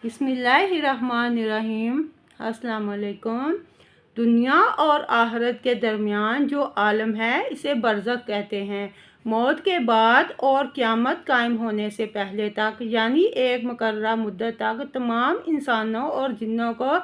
बिस्मिल्लाहिर्रहमानिर्रहीम। अस्सलाम वालेकुम। दुनिया और आखिरत के दरमियान जो आलम है इसे बरज़ख कहते हैं। मौत के बाद और क़यामत कायम होने से पहले तक यानी एक मुकर्रर मुद्दत तक तमाम इंसानों और जिन्नों को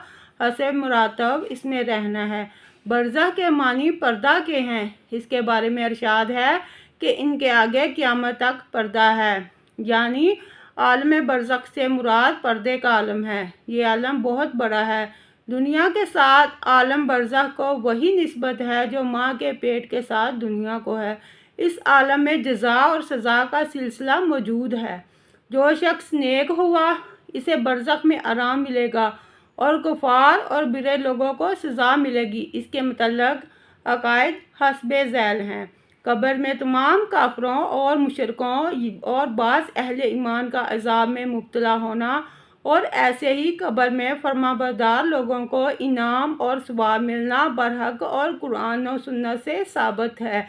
हसब मुरातब इसमें रहना है। बरज़ख के मानी पर्दा के हैं। इसके बारे में इरशाद है कि इनके आगे क़यामत तक पर्दा है, यानी आलम बरज़ख से मुराद पर्दे का आलम है। ये आलम बहुत बड़ा है। दुनिया के साथ आलम बरज़ख को वही निस्बत है जो माँ के पेट के साथ दुनिया को है। इस आलम में जज़ा और सज़ा का सिलसिला मौजूद है। जो शख्स नेक हुआ इसे बरज़ख में आराम मिलेगा और कुफ़ार और बुरे लोगों को सज़ा मिलेगी। इसके मतलब अकायद हस्बे ज़ैल हैं। कब्र में तमाम काफरों और मुशरिकों और बाज़ अहले ईमान का अज़ाब में मुब्तला होना और ऐसे ही कब्र में फरमाबरदार लोगों को इनाम और सवाब मिलना बरहक और कुरान और सुन्नत से साबित है,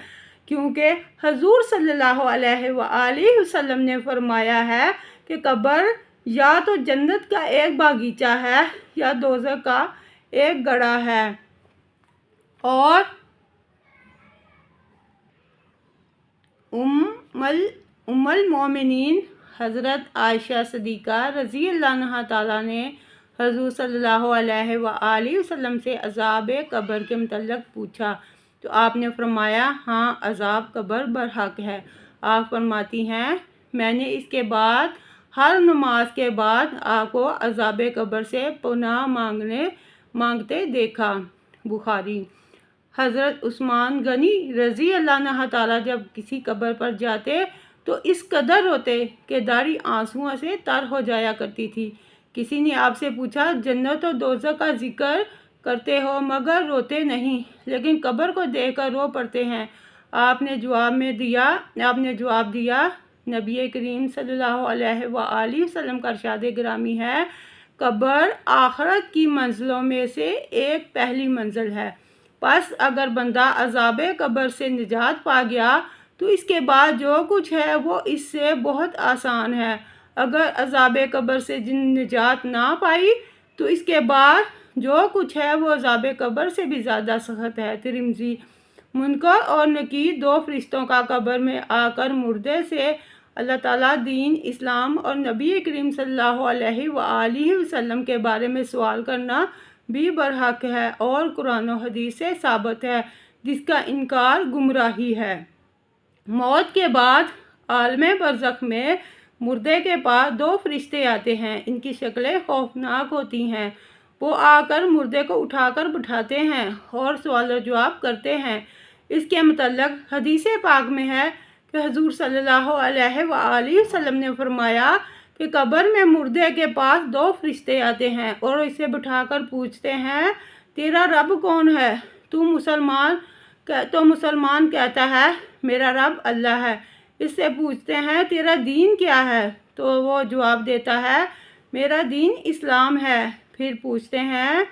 क्योंकि हजूर सल्लल्लाहु अलैहि वसल्लम ने फरमाया है कि कब्र या तो जन्नत का एक बागीचा है या दोज़ख का एक गड़ा है। और उम्मुल मोमिनीन हज़रत आयशा सिद्दीक़ा रज़ी अल्लाह तआला ने हज़ूर सल्लल्लाहु अलैहि वसल्लम से अज़ाब कब्र के मुतल्लिक़ पूछा तो आपने फरमाया, हाँ, अज़ाब कब्र बरहक है। आप फरमाती हैं, मैंने इसके बाद हर नमाज के बाद आपको अज़ाब कब्र से पनाह मांगते देखा। बुखारी। हज़रत उस्मान गनी रज़ी अल्लाह तआला जब किसी कब्र पर जाते तो इस कदर रोते कि दाढ़ी आंसुओं से तर हो जाया करती थी। किसी ने आपसे पूछा, जन्नत और दोज़ख का जिक्र करते हो मगर रोते नहीं, लेकिन कब्र को देखकर रो पड़ते हैं। आपने जवाब दिया, नबी करीम सल्लल्लाहु अलैहि वसल्लम का इरशाद गिरामी है, कब्र आखिरत की मंजिलों में से एक पहली मंजिल है। बस अगर बंदा अज़ाब कब्र से निजात पा गया तो इसके बाद जो कुछ है वो इससे बहुत आसान है। अगर अज़ाब कब्र से निजात ना पाई तो इसके बाद जो कुछ है वो अज़ाब कब्र से भी ज़्यादा सख्त है। तिरमिज़ी। मुनकर और नकीर दो फरिश्तों का कब्र में आकर मुर्दे से अल्लाह ताला दीन इस्लाम और नबी करीम सल्लल्लाहु अलैहि वसल्लम के बारे में सवाल करना भी बरहक है और कुरान और हदीस से साबित है, जिसका इनकार गुमराही है। मौत के बाद आलम बरज़ख में मुर्दे के पास दो फरिश्ते आते हैं। इनकी शक्लें खौफनाक होती हैं। वो आकर मुर्दे को उठाकर बिठाते हैं और सवाल जवाब करते हैं। इसके मतलब हदीस पाक में है कि हजूर सल्लल्लाहु अलैहि वसल्लम ने फरमाया कि कब्र में मुर्दे के पास दो फरिश्ते आते हैं और इसे बिठाकर पूछते हैं, तेरा रब कौन है? तो मुसलमान कहता है, मेरा रब अल्लाह है। इससे पूछते हैं, तेरा दीन क्या है? तो वो जवाब देता है, मेरा दीन इस्लाम है। फिर पूछते हैं,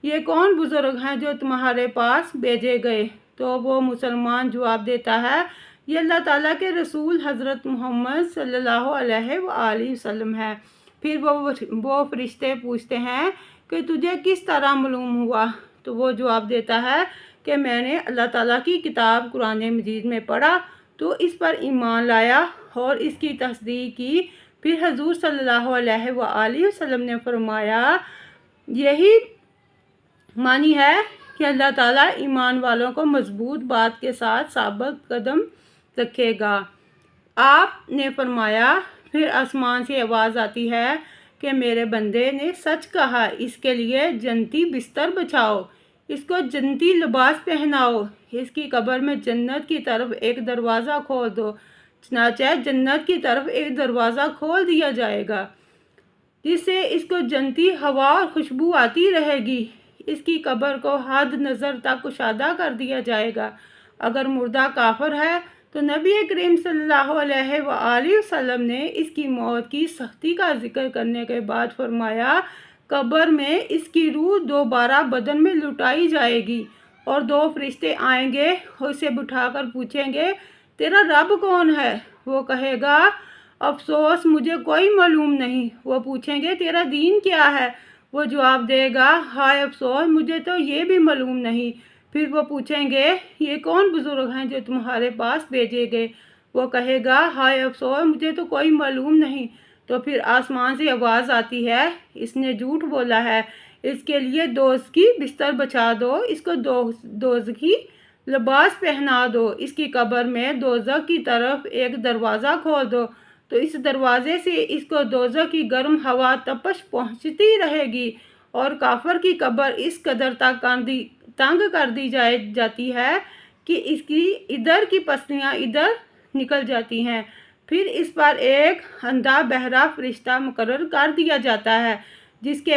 ये कौन बुज़ुर्ग हैं जो तुम्हारे पास भेजे गए? तो वो मुसलमान जवाब देता है, ये अल्लाह ताला के रसूल हज़रत मोहम्मद सल्लल्लाहु अलैहि वसल्लम है। फिर वो फरिश्ते पूछते हैं कि तुझे किस तरह मालूम हुआ? तो वो जवाब देता है कि मैंने अल्लाह ताला की किताब कुरान मजीद में पढ़ा तो इस पर ईमान लाया और इसकी तस्दीक की। फिर हजूर सल्लल्लाहु अलैहि वसल्लम ने फरमाया, यही मानी है कि अल्लाह ताला ईमान वालों को मजबूत बात के साथ साबित कदम रखेगा। आपने फरमाया, फिर आसमान से आवाज़ आती है कि मेरे बंदे ने सच कहा, इसके लिए जन्नती बिस्तर बिछाओ, इसको जन्नती लिबास पहनाओ, इसकी कब्र में जन्नत की तरफ एक दरवाज़ा खोल दो। चनाचे जन्नत की तरफ एक दरवाज़ा खोल दिया जाएगा जिससे इसको जन्नती हवा और खुशबू आती रहेगी। इसकी कब्र को हद नज़र तक कुशादा कर दिया जाएगा। अगर मुर्दा काफिर है तो नबी करीम सल्लल्लाहु अलैहि वसल्लम ने इसकी मौत की सख्ती का जिक्र करने के बाद फरमाया, कब्र में इसकी रूह दोबारा बदन में लुटाई जाएगी और दो फरिश्ते आएंगे और उसे बिठाकर पूछेंगे, तेरा रब कौन है? वो कहेगा, अफसोस मुझे कोई मालूम नहीं। वो पूछेंगे तेरा दीन क्या है? वो जवाब देगा हाय अफसोस मुझे तो ये भी मालूम नहीं। फिर वो पूछेंगे ये कौन बुज़ुर्ग हैं जो तुम्हारे पास भेजे गए? वो कहेगा हाय अफसोस मुझे तो कोई मालूम नहीं। तो फिर आसमान से आवाज़ आती है इसने झूठ बोला है, इसके लिए दोज़खी बिस्तर बचा दो, इसको दोज़खी लिबास पहना दो, इसकी कब्र में दोज़ख की तरफ एक दरवाज़ा खोल दो, तो इस दरवाज़े से इसको दोज़ख की गर्म हवा तपश पहुँचती रहेगी। और काफिर की कब्र इस कदर तंग कर दी जाती है कि इसकी इधर की पसलियाँ इधर निकल जाती हैं। फिर इस पर एक अंधा बहरा फरिश्ता मुकर्रर कर दिया जाता है जिसके